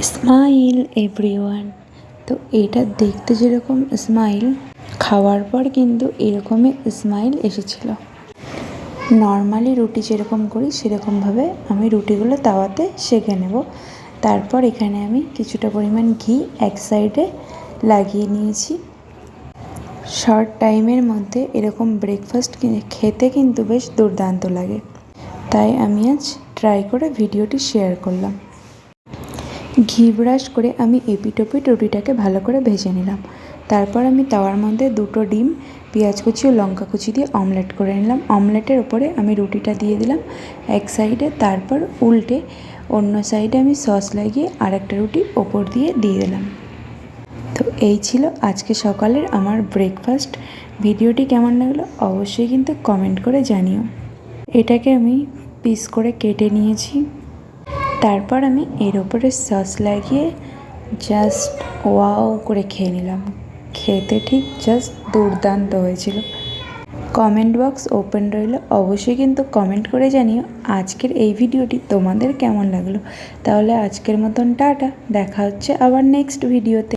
Smile everyone. তো এটা দেখতে যেরকম স্মাইল, খাওয়ার পর কিন্তু এরকমই স্মাইল এসেছিল। নর্মালি রুটি যেরকম করি সেরকমভাবে আমি রুটিগুলো তাওয়াতে সেঁকে নেব। তারপর এখানে আমি কিছুটা পরিমাণ ঘি এক সাইডে লাগিয়ে নিয়েছি। শর্ট টাইমের মধ্যে এরকম ব্রেকফাস্ট খেতে কিন্তু বেশ দুর্দান্ত লাগে, তাই আমি আজ ট্রাই করে ভিডিওটি শেয়ার করলাম। ঘি ব্রাশ করে আমি এপিটোপিট রুটিটাকে ভালো করে ভেজে নিলাম। তারপর আমি তাওয়ার মধ্যে দুটো ডিম, পেঁয়াজ কুচি ও লঙ্কা কুচি দিয়ে অমলেট করে নিলাম। অমলেটের ওপরে আমি রুটিটা দিয়ে দিলাম এক সাইডে, তারপর উল্টে অন্য সাইডে আমি সস লাগিয়ে আরেকটা রুটি ওপর দিয়ে দিলাম। তো এই ছিল আজকে সকালের আমার ব্রেকফাস্ট। ভিডিওটি কেমন লাগলো অবশ্যই কিন্তু কমেন্ট করে জানিও। এটাকে আমি পিস করে কেটে নিয়েছি। তারপর আমি এর ওপরে সস লাগিয়ে জাস্ট ওয়াও করে খেয়ে নিলাম। খেতে ঠিক জাস্ট দুর্দান্ত হয়েছিল। কমেন্ট বক্স ওপেন রইল, অবশ্যই কিন্তু কমেন্ট করে জানিও আজকের এই ভিডিওটি তোমাদের কেমন লাগলো। তাহলে আজকের মতন টাটা, দেখা হচ্ছে আবার নেক্সট ভিডিওতে।